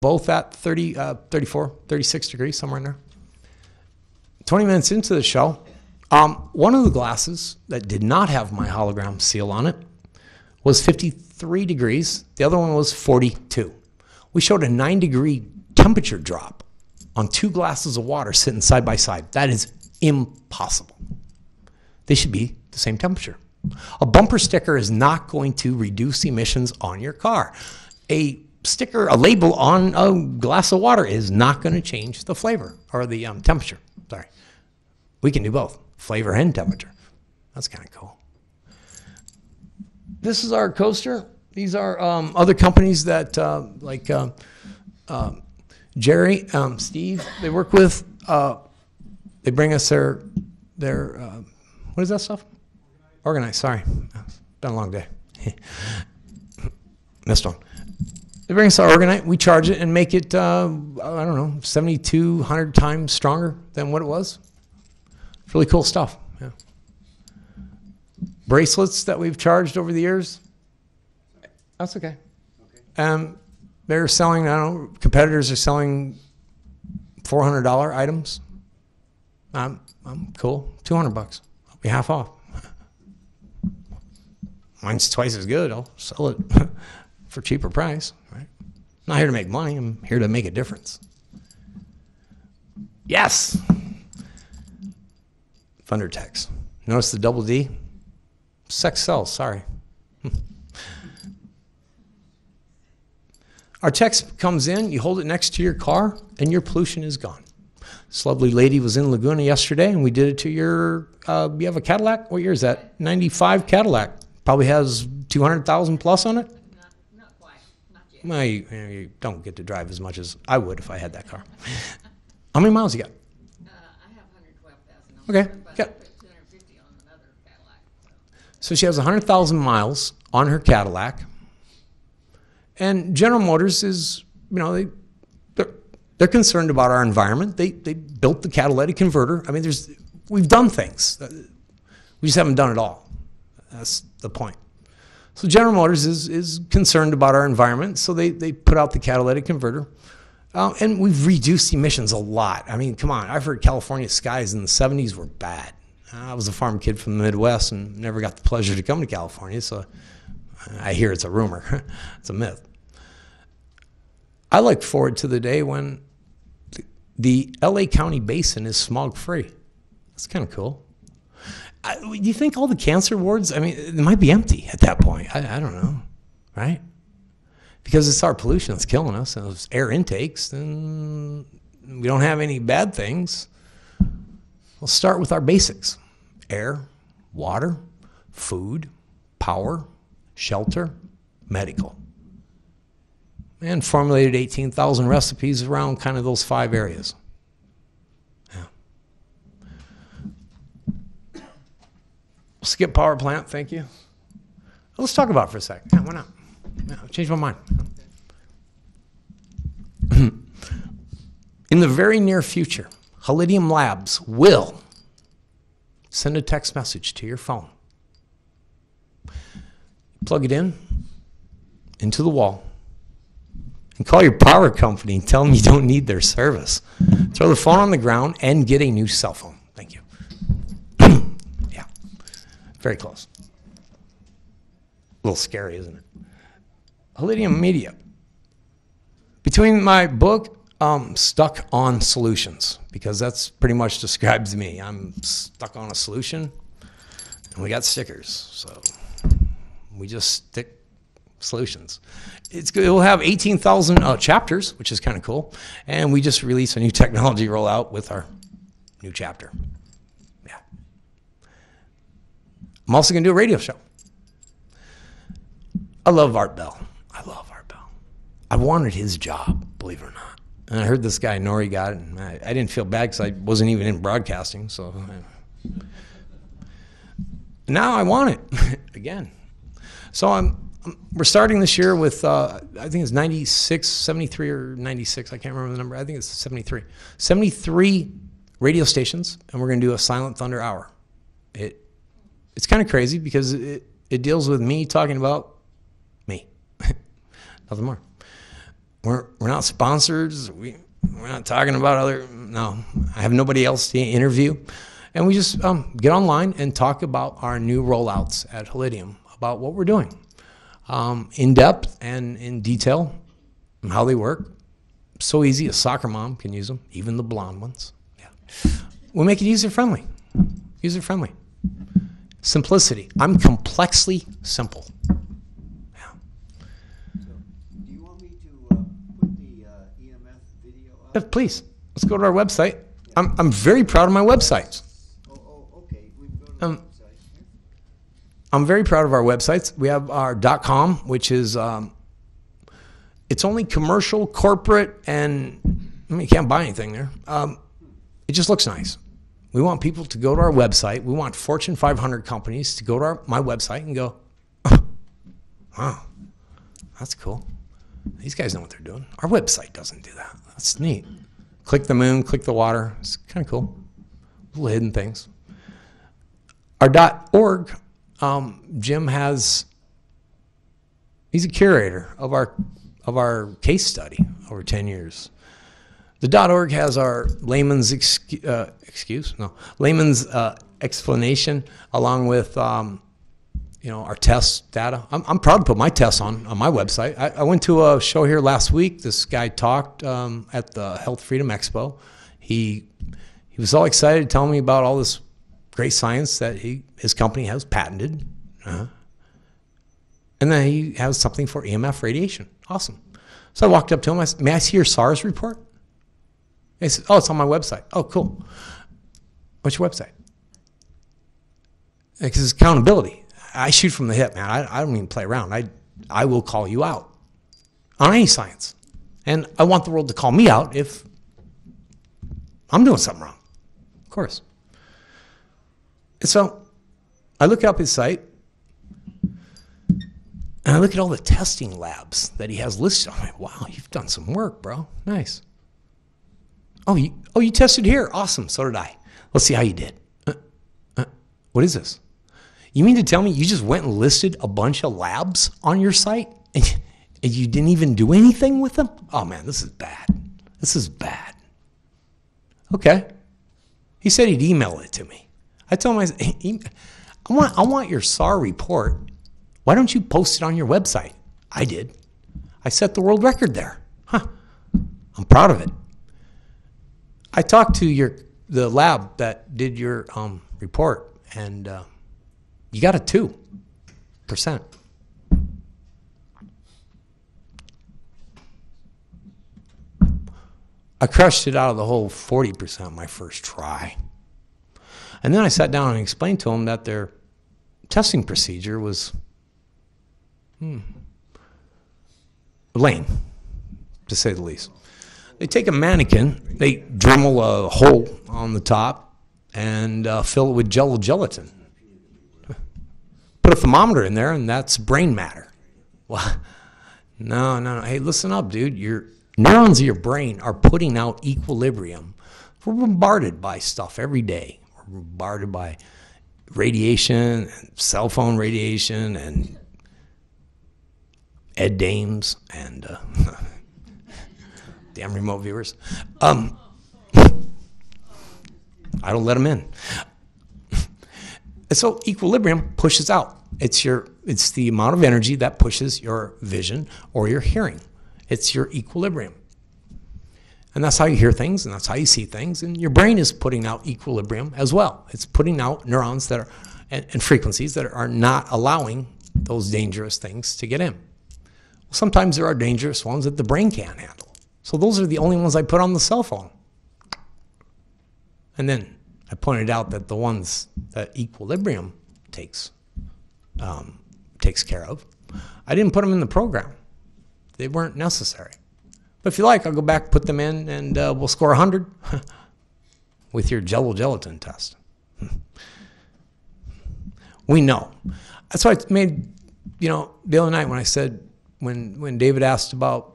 both at 30, 34, 36 degrees, somewhere in there. 20 minutes into the show, one of the glasses that did not have my hologram seal on it was 53 degrees. The other one was 42. We showed a 9-degree temperature drop on 2 glasses of water sitting side by side. That is impossible. They should be the same temperature. A bumper sticker is not going to reduce emissions on your car. A sticker, a label on a glass of water is not going to change the flavor or the temperature. Sorry. We can do both, flavor and temperature. That's kind of cool. This is our coaster. These are other companies that like Jerry, Steve, they work with. They bring us their what is that stuff? Organize, sorry. It's been a long day. Missed one. They bring us our Organite. We charge it and make it, I don't know, 7,200 times stronger than what it was. Really cool stuff. Yeah. Bracelets that we've charged over the years. That's okay. They're selling, I don't know, competitors are selling $400 items. I'm cool. $200. I'll be half off. Mine's twice as good. I'll sell it for cheaper price. Right? I'm not here to make money. I'm here to make a difference. Yes. Thundertex. Notice the double D? Sex sells, sorry. Our text comes in, you hold it next to your car, and your pollution is gone. This lovely lady was in Laguna yesterday, and we did it to your, you have a Cadillac? What year is that? 95 Cadillac. Probably has 200,000 plus on it? Not quite. Not yet. Well, you don't get to drive as much as I would if I had that car. How many miles you got? I have 112,000. Okay. But Got I put 250 on another Cadillac. So she has 100,000 miles on her Cadillac. And General Motors is, you know, they're concerned about our environment. They built the catalytic converter. I mean, we've done things. We just haven't done it all. That's the point. So General Motors is concerned about our environment, so they put out the catalytic converter. And we've reduced emissions a lot. I mean, come on. I've heard California skies in the 70s were bad. I was a farm kid from the Midwest and never got the pleasure to come to California, so I hear it's a rumor. It's a myth. I look forward to the day when the LA County basin is smog-free. That's kind of cool. Do you think all the cancer wards, I mean, it might be empty at that point. I don't know, right? Because it's our pollution that's killing us, and those air intakes, and we don't have any bad things. We'll start with our basics. Air, water, food, power, shelter, medical. And formulated 18,000 recipes around kind of those 5 areas. Yeah. Skip power plant, thank you. Let's talk about it for a sec. Yeah, why not? Yeah, I've changed my mind. In the very near future, Holidium Labs will send a text message to your phone. Plug it into the wall, and call your power company and tell them you don't need their service. Throw the phone on the ground and get a new cell phone. Thank you. Yeah, very close. A little scary, isn't it? Holidium Media. Between my book, Stuck on Solutions, because that's pretty much describes me. I'm stuck on a solution, and we got stickers, so we just stick solutions. It will have 18,000 chapters, which is kind of cool, and we just released a new technology rollout with our new chapter. Yeah. I'm also going to do a radio show. I love Art Bell. I love Art Bell. I wanted his job, believe it or not. And I heard this guy, Nori, got it, and I didn't feel bad because I wasn't even in broadcasting, so now I want it again. So we're starting this year with, I think it's 96, 73 or 96. I can't remember the number. I think it's 73. 73 radio stations, and we're going to do a Silent Thunder hour. It's kind of crazy because it deals with me talking about me. Nothing more. we're not sponsors. We're not talking about no, I have nobody else to interview. And we just get online and talk about our new rollouts at Holidium, about what we're doing in depth and in detail, and how they work. So easy, a soccer mom can use them, even the blonde ones. Yeah. We make it user-friendly. User-friendly. Simplicity. I'm complexly simple. Yeah. So, do you want me to put the EMF video up? Yeah, please, let's go to our website. Yeah. I'm very proud of my websites. Okay. We can go to the website. I'm very proud of our websites. We have our .com, which is it's only commercial, corporate, and you can't buy anything there. It just looks nice. We want people to go to our website. We want Fortune 500 companies to go to my website and go, oh, wow, that's cool. These guys know what they're doing. Our website doesn't do that. That's neat. Click the moon, click the water. It's kind of cool. Little hidden things. Our .org, Jim he's a curator of our case study over 10 years. The .org has our layman's layman's explanation, along with our test data. I'm proud to put my tests on my website. I went to a show here last week. This guy talked at the Health Freedom Expo. He was all excited to tell me about all this great science that his company has patented. And then he has something for EMF radiation. Awesome. So I walked up to him. I said, may I see your SARS report? He said, oh, it's on my website. Oh, cool. What's your website? Because it's accountability. I shoot from the hip, man. I don't even play around. I will call you out on any science. And I want the world to call me out if I'm doing something wrong. Of course. And so I look up his site, and I look at all the testing labs that he has listed. I'm like, wow, you've done some work, bro. Nice. Oh, you tested here? Awesome. So did I. Let's see how you did. What is this? You mean to tell me you just went and listed a bunch of labs on your site and you didn't even do anything with them? Oh, man, this is bad. This is bad. Okay. He said he'd email it to me. I told him, I want your SAR report. Why don't you post it on your website? I did. I set the world record there. I'm proud of it. I talked to the lab that did your report, and you got a 2%. I crushed it out of the whole 40% my first try. And then I sat down and explained to them that their testing procedure was lame, to say the least. They take a mannequin, they Dremel a hole on the top, and fill it with gelatin. Put a thermometer in there, and that's brain matter. Well, no. Hey, listen up, dude. Your neurons of your brain are putting out equilibrium. We're bombarded by stuff every day. We're bombarded by radiation, and cell phone radiation, and Ed Dames, and damn remote viewers. I don't let them in. And so equilibrium pushes out. It's the amount of energy that pushes your vision or your hearing. It's your equilibrium. And that's how you hear things, and that's how you see things. And your brain is putting out equilibrium as well. It's putting out neurons that are and frequencies that are not allowing those dangerous things to get in. Well, sometimes there are dangerous ones that the brain can't handle. So those are the only ones I put on the cell phone. And then I pointed out that the ones that equilibrium takes care of, I didn't put them in the program. They weren't necessary. But if you like, I'll go back, put them in, and we'll score 100 with your gelatin test. We know. That's why I made, the other night when I said, when David asked about,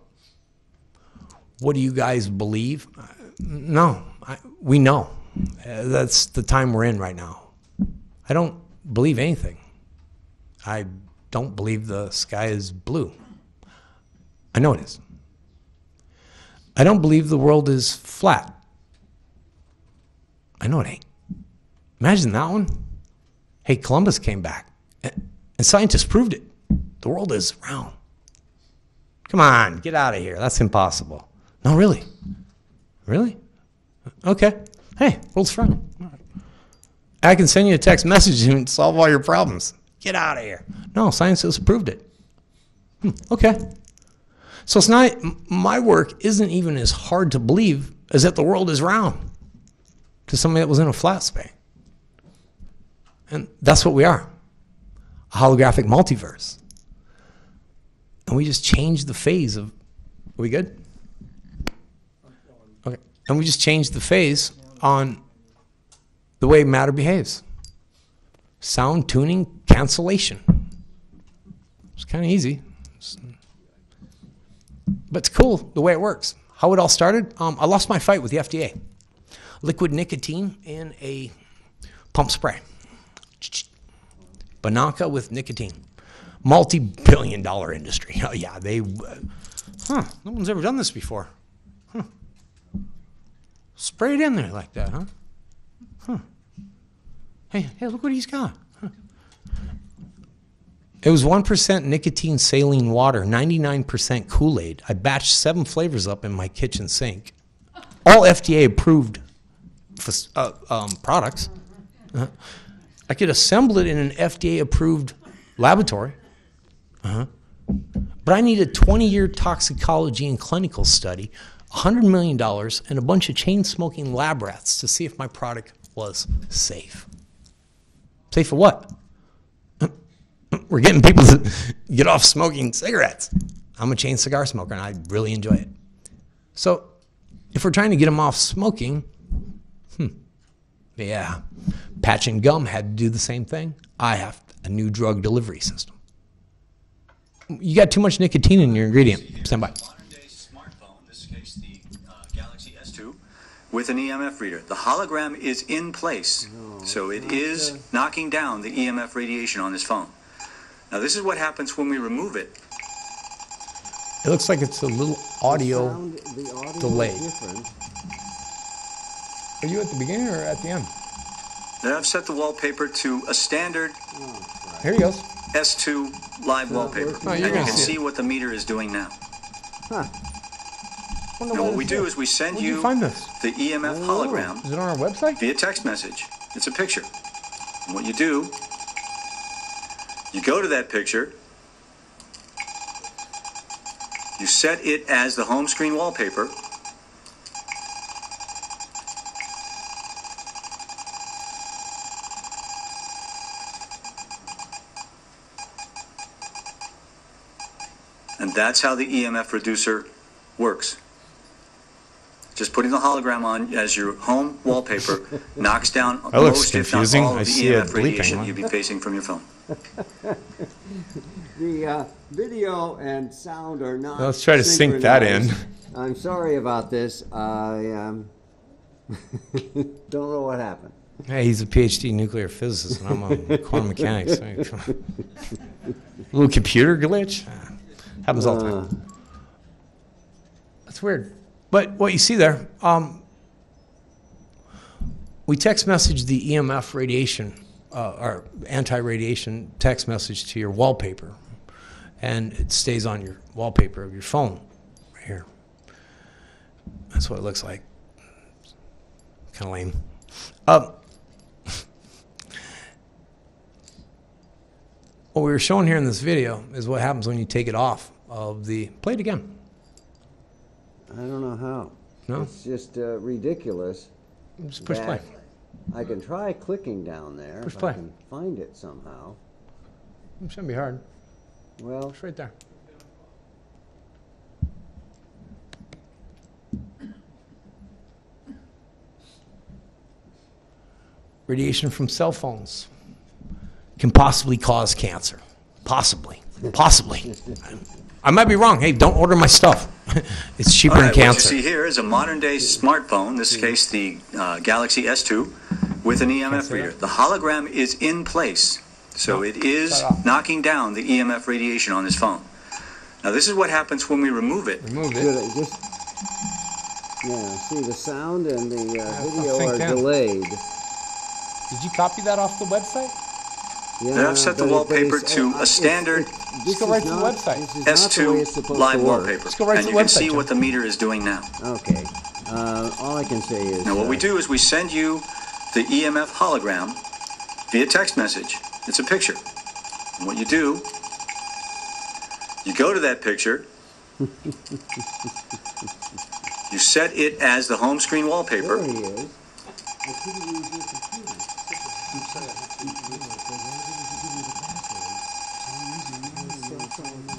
what do you guys believe? No, we know. That's the time we're in right now. I don't believe anything. I don't believe the sky is blue. I know it is. I don't believe the world is flat. I know it ain't. Imagine that one. Hey, Columbus came back, and scientists proved it. The world is round. Come on, get out of here. That's impossible. No, really? Really? Okay. Hey, world's round. I can send you a text message and solve all your problems. Get out of here. No, science has proved it. Okay. So it's not, my work isn't even as hard to believe as that the world is round to somebody that was in a flat space. And that's what we are, a holographic multiverse. And we just changed the phase of, are we good? Okay. And we just changed the phase on the way matter behaves. Sound tuning cancellation. It's kind of easy. But it's cool the way it works. How it all started, I lost my fight with the FDA. Liquid nicotine in a pump spray. Banaka with nicotine. Multi-billion-dollar industry. Oh yeah, no one's ever done this before. Spray it in there like that, huh? Hey, look what he's got. It was 1% nicotine saline water, 99% Kool-Aid. I batched 7 flavors up in my kitchen sink. All FDA-approved products. I could assemble it in an FDA-approved laboratory. But I needed 20-year toxicology and clinical study, $100 million, and a bunch of chain-smoking lab rats to see if my product was safe. Safe for what? We're getting people to get off smoking cigarettes. I'm a chain cigar smoker, and I really enjoy it. So if we're trying to get them off smoking, yeah, patch and gum had to do the same thing. I have a new drug delivery system. You got too much nicotine in your ingredient. Stand by. Modern-day smartphone, in this case the Galaxy S2, with an EMF reader. The hologram is in place, so it is knocking down the EMF radiation on this phone. Now this is what happens when we remove it. It looks like it's a little audio delay. Are you at the beginning or at the end? Then I've set the wallpaper to a standard Here he goes. S2 live wallpaper. Oh, And you're you gonna can see see what the meter is doing now. Huh. Now what we do is we send Where'd you you find this? the EMF hologram Is it on our website? via text message. It's a picture. And what you do, you go to that picture, you set it as the home screen wallpaper, and that's how the EMF reducer works. Just putting the hologram on as your home wallpaper knocks down That looks most, if not confusing. all, I of the see it EMF bleeping, radiation huh? you'd be facing from your phone. The video and sound are not. Let's try to sync that in. synchronized. I'm sorry about this. I don't know what happened. Hey, he's a PhD nuclear physicist, and I'm a quantum mechanics. A little computer glitch? Happens all the time. That's weird. But what you see there, we text message the EMF radiation, or anti-radiation text message to your wallpaper, and it stays on your wallpaper of your phone right here. That's what it looks like. Kind of lame. What we were showing here in this video is what happens when you take it off of the... Play it again. I don't know how. No? It's just ridiculous. Just push play. that I can try clicking down there Push if play. I can find it somehow. It shouldn't be hard. Well, It's right there. Radiation from cell phones can possibly cause cancer. Possibly. Possibly. I might be wrong. Hey, don't order my stuff. It's cheaper All than right, what you cancer. see here is a modern-day smartphone, in this case the Galaxy S2, with an EMF see reader. that? The hologram is in place, so it is shut up. knocking down the EMF radiation on this phone. Now this is what happens when we remove it. Remove good. it. Yeah, see, the sound and the video sync are in. delayed. Did you copy that off the website? Yeah, Then I've set the but wallpaper it's- to a standard this go is right to the not- website. This is not the way it's S2 supposed live to work. wallpaper. Let's go right And to you the can website, see Jim. what the meter is doing now. Okay. All I can say is... Now what we do is we send you the EMF hologram via text message. It's a picture. And what you do, you go to that picture, you set it as the home screen wallpaper, There he is. I couldn't use your computer.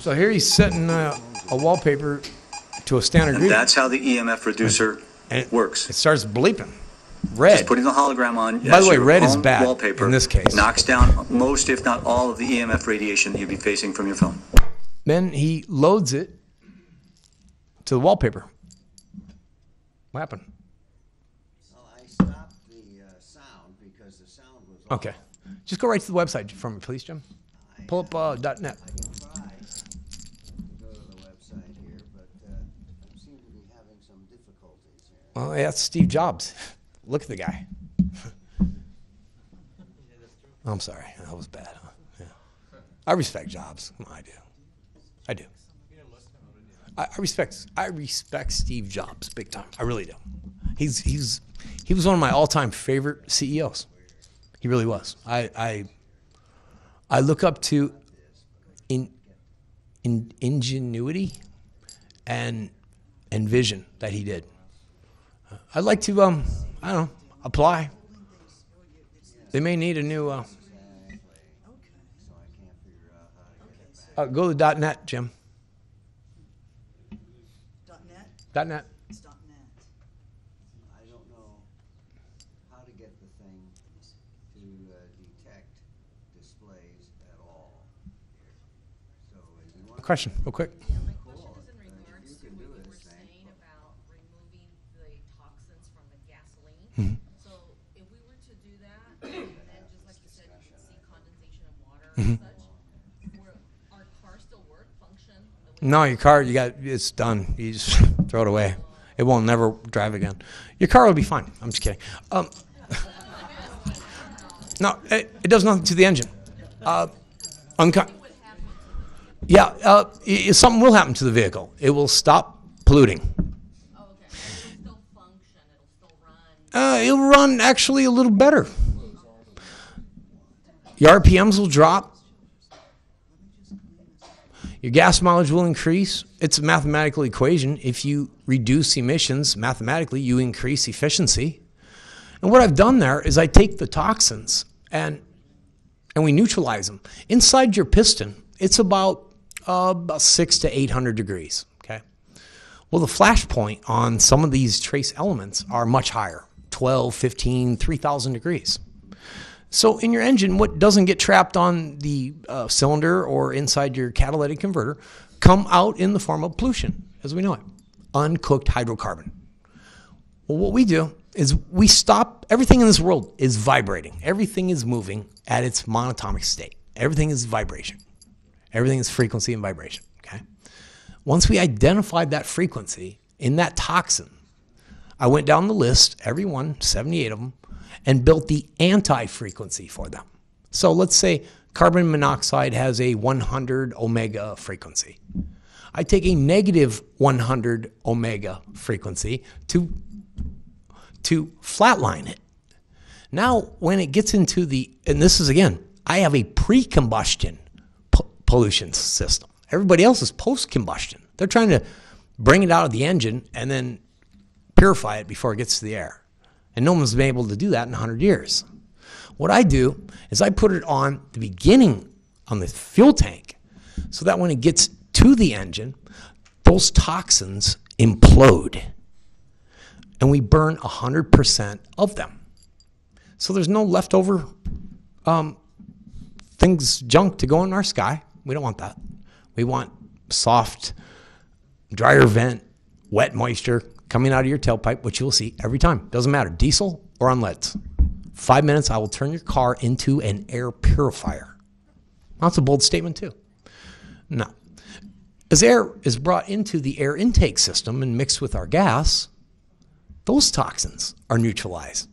So here he's setting a wallpaper to a standard and reading. that's how the EMF reducer And it works. starts bleeping. Red. Just putting the hologram on. By the way, your red is home bad wallpaper in this case. knocks down most, if not all, of the EMF radiation that you'd be facing from your phone. Then he loads it to the wallpaper. What happened? Well, I stopped the sound because the sound was off. Okay. Just go right to the website for me, please, Jim. Pull up .net. I can try to go to the website here, but I seem to be having some difficulties here. Well, that's Steve Jobs. Look at the guy. I'm sorry. That was bad. Huh? Yeah. I respect Jobs. I do. I do. I respect Steve Jobs big time. I really do. He was one of my all-time favorite CEOs. He really was. I look up to ingenuity and vision that he did. I'd like to I don't know, apply. They may need a new Exactly. So I can't figure out how to get it back. go to .net, Jim. .net? .net. It's .net. I don't know how to get the thing to detect displays at all. So if you want Question, real quick. My question is in regards you to can what do you this were thing. saying about removing the toxins from the gasoline. Mm-hmm. So if we were to do that, and then just like you said, you could see condensation of water Mm-hmm. and such, will our car still work, function? the way- No, your car, it's done. You just throw it away. It won't never drive again. Your car will be fine. I'm just kidding. No, it does nothing to the engine. Something will happen to the vehicle. It will stop polluting. Oh, okay. But it'll still function, it'll still run. It'll run actually a little better. Your RPMs will drop. Your gas mileage will increase. It's a mathematical equation. If you reduce emissions, mathematically, you increase efficiency. And what I've done there is I take the toxins and we neutralize them. Inside your piston, it's about 600 to 800 degrees. Okay. Well, the flash point on some of these trace elements are much higher, 12, 15, 3,000 degrees. So in your engine, what doesn't get trapped on the cylinder or inside your catalytic converter come out in the form of pollution, as we know it, uncooked hydrocarbon. Well, what we do is we stop, everything in this world is vibrating. Everything is moving at its monatomic state. Everything is vibration. Everything is frequency and vibration, okay? Once we identified that frequency in that toxin, I went down the list, every one, 78 of them, and built the anti-frequency for them. So let's say carbon monoxide has a 100 omega frequency. I take a negative 100 omega frequency to flatline it. Now, when it gets into and this is again, I have a pre-combustion pollution system. Everybody else is post-combustion. They're trying to bring it out of the engine and then purify it before it gets to the air. And no one's been able to do that in 100 years. What I do is I put it on the beginning on the fuel tank so that when it gets to the engine, those toxins implode. And we burn 100% of them. So there's no leftover junk to go in our sky. We don't want that. We want soft, drier vent, wet moisture coming out of your tailpipe, which you will see every time. Doesn't matter, diesel or unleads. 5 minutes, I will turn your car into an air purifier. That's a bold statement too. Now, as air is brought into the air intake system and mixed with our gas, those toxins are neutralized.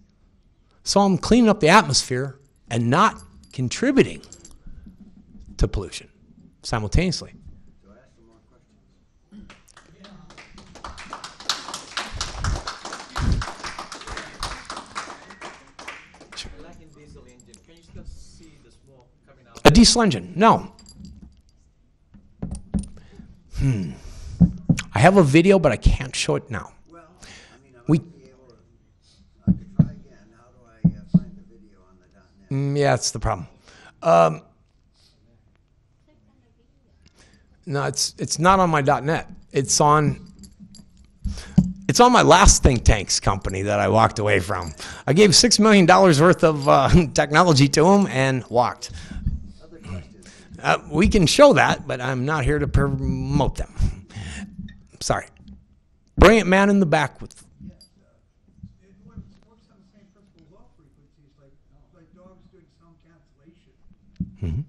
So I'm cleaning up the atmosphere and not contributing to pollution simultaneously. So ask some more questions. Like in diesel engine, can you still see the smoke coming out? A diesel engine, no. I have a video, but I can't show it now. Well, I mean, I We- might be able to, I could try again. How do I find the video on the .NET? Yeah, that's the problem. No, it's not on my .NET. It's on my last think tanks company that I walked away from. I gave $6 million worth of technology to them and walked. Other questions? We can show that, but I'm not here to promote them. Sorry. Brilliant man in the back with. Yes, it works on the same principle as all frequencies, like dogs doing sound cancellation.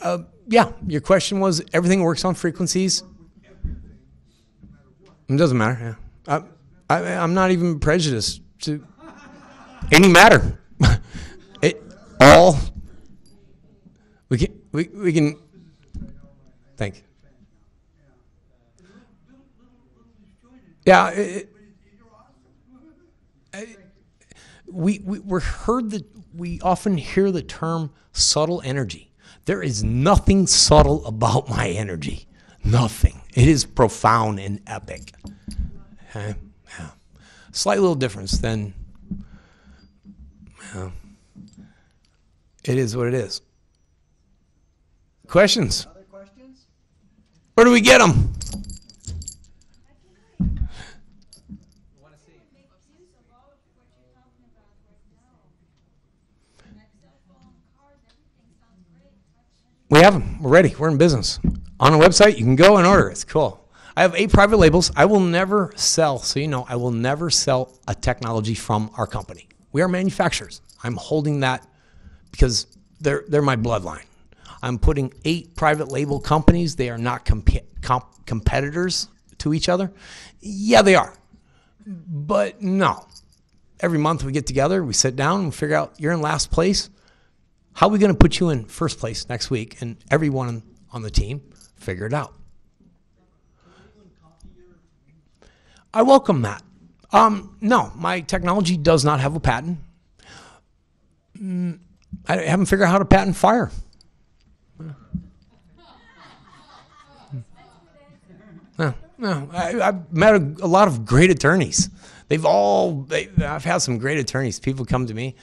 Correct. Yeah, your question was everything works on frequencies. With everything, no matter what. It doesn't matter. Yeah, I'm not even prejudiced to any matter. It all we can. Thank you. Yeah, we often hear the term subtle energy. There is nothing subtle about my energy. Nothing. It is profound and epic. Okay? Yeah. Slight little difference then. Yeah. It is what it is. Questions? Other questions? Where do we get them? You want to see? Make use of all of what you're talking about right now. Like cell phone, cars, everything sounds great. We have them. We're ready. We're in business. On the website, you can go and order. It's cool. I have 8 private labels. I will never sell, so you know, I will never sell a technology from our company. We are manufacturers. I'm holding that because they're my bloodline. I'm putting 8 private label companies. They are not competitors to each other. Yeah, they are. But no. Every month we get together, we sit down, and we figure out you're in last place. How are we going to put you in first place next week? And everyone on the team figure it out. I welcome that. No, my technology does not have a patent. I haven't figured out how to patent fire. No, I've met a lot of great attorneys. I've had some great attorneys. People come to me,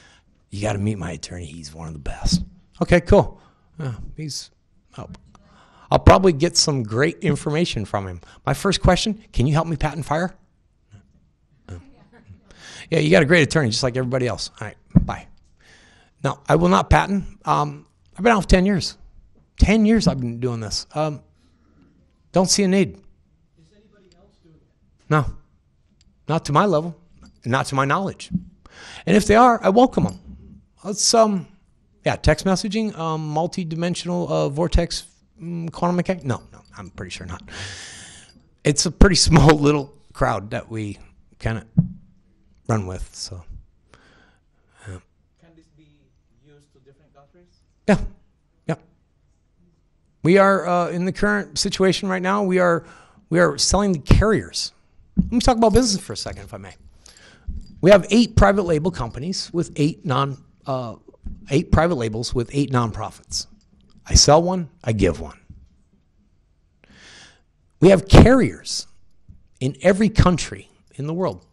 you got to meet my attorney. He's one of the best. Okay, cool. I'll probably get some great information from him. My first question, can you help me patent fire? No. Yeah, you got a great attorney, just like everybody else. All right, bye. No, I will not patent. I've been out for 10 years. 10 years I've been doing this. Don't see a need. Is anybody else doing it? No, not to my level, not to my knowledge. And if they are, I welcome them. Let's, text messaging, multi-dimensional vortex, quantum mechanics. No, I'm pretty sure not. It's a pretty small little crowd that we kind of run with. So, Can this be used to different countries? yeah. We are in the current situation right now. We are selling the carriers. Let me talk about business for a second, if I may. We have 8 private label companies with 8 private labels with 8 nonprofits. I sell one, I give one. We have carriers in every country in the world.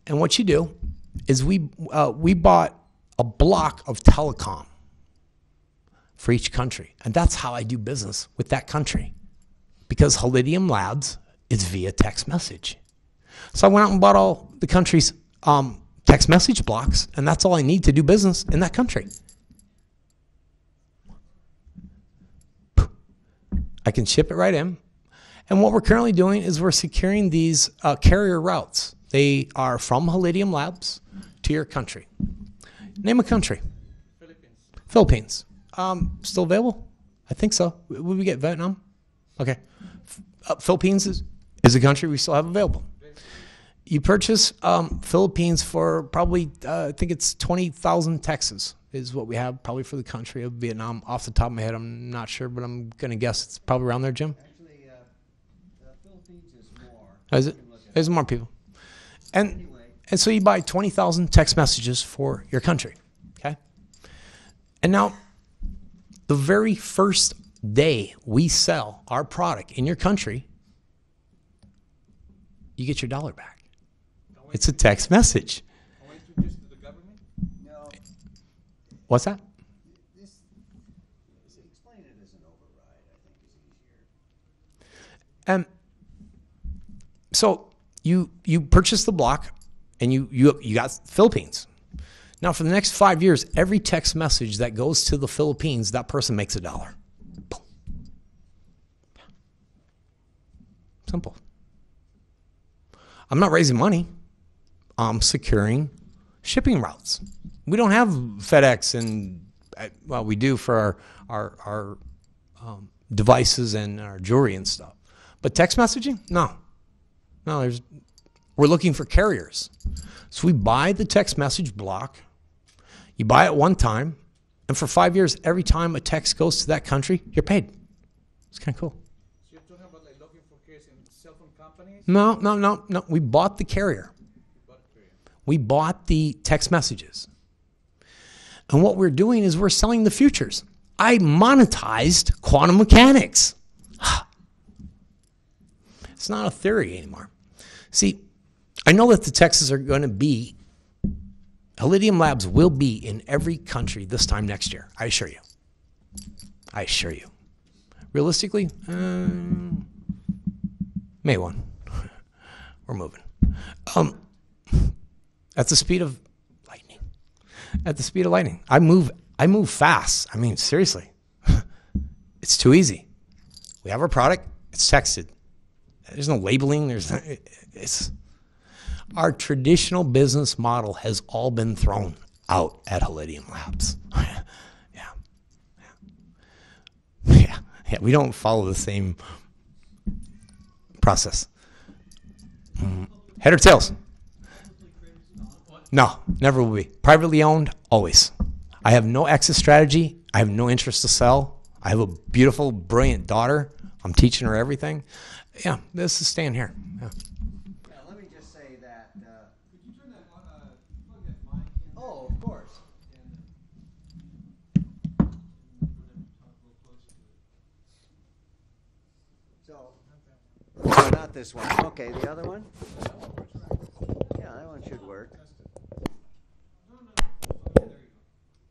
And what you do is we bought a block of telecom for each country. And that's how I do business with that country. Because Holidium Labs is via text message. So I went out and bought all the country's text message blocks, and that's all I need to do business in that country. I can ship it right in. And what we're currently doing is we're securing these carrier routes. They are from Holidium Labs to your country. Name a country. Philippines. Still available? I think so. Would we get Vietnam? Okay. Philippines is a country we still have available. You purchase Philippines for probably, I think it's 20,000 Texas is what we have probably for the country of Vietnam. Off the top of my head, I'm not sure, but I'm going to guess it's probably around there, Jim. Actually, the Philippines is more. Is You it? can look it There's up. more people. And, Anyway. and so you buy 20,000 text messages for your country, okay? And now, the very first day we sell our product in your country, you get your dollar back. It's a text message. Are we introduced to the government? No, What's that? this, explain it as an override, I think is easier. And so you purchase the block, and you got Philippines. Now, for the next 5 years, every text message that goes to the Philippines, that person makes $1. Boom. Simple. I'm not raising money. I'm securing shipping routes. We don't have FedEx and, well, we do for our devices and our jewelry and stuff. But text messaging? No. No, we're looking for carriers. So we buy the text message block. You buy it one time, and for 5 years, every time a text goes to that country, you're paid. It's kind of cool. So you're talking about like looking for carriers in cell phone companies? No. We bought the carrier. We bought the text messages. And what we're doing is we're selling the futures. I monetized quantum mechanics. It's not a theory anymore. See, I know that the texts are going to be, Holidium Labs will be in every country this time next year. I assure you. I assure you. Realistically, May 1. We're moving. At the speed of lightning. At the speed of lightning. I move fast. I mean, seriously. It's too easy. We have our product. It's texted. There's no labeling. It's our traditional business model has all been thrown out at Holidium Labs. Yeah. We don't follow the same process. Head or tails? No, never will be. Privately owned, always. I have no exit strategy. I have no interest to sell. I have a beautiful, brilliant daughter. I'm teaching her everything. Yeah, this is staying here. Yeah. Yeah, let me just say that, Could you turn that plug that mic in? oh, of course. So, no, not this one. Okay, the other one? Yeah, that one should work.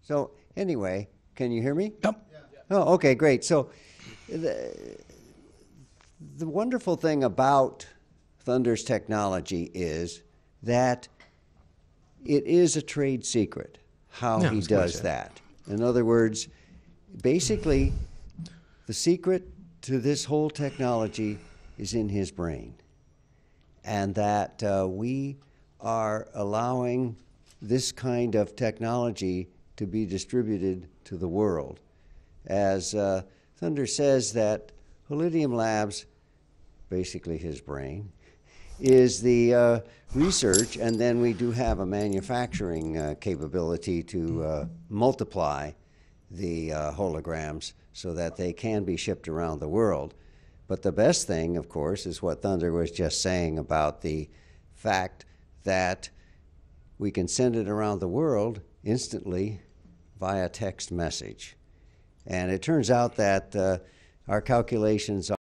So, anyway, can you hear me? Yep. Oh, okay, great. So, the wonderful thing about Thunder's technology is that it is a trade secret how Yeah, I he was gonna does say. that. In other words, basically, the secret to this whole technology is in his brain. And that we are allowing this kind of technology to be distributed to the world. As Thunder says that Holidium Labs, basically his brain, is the research, and then we do have a manufacturing capability to multiply the holograms so that they can be shipped around the world. But the best thing, of course, is what Thunder was just saying about the fact that we can send it around the world instantly via text message. And it turns out that our calculations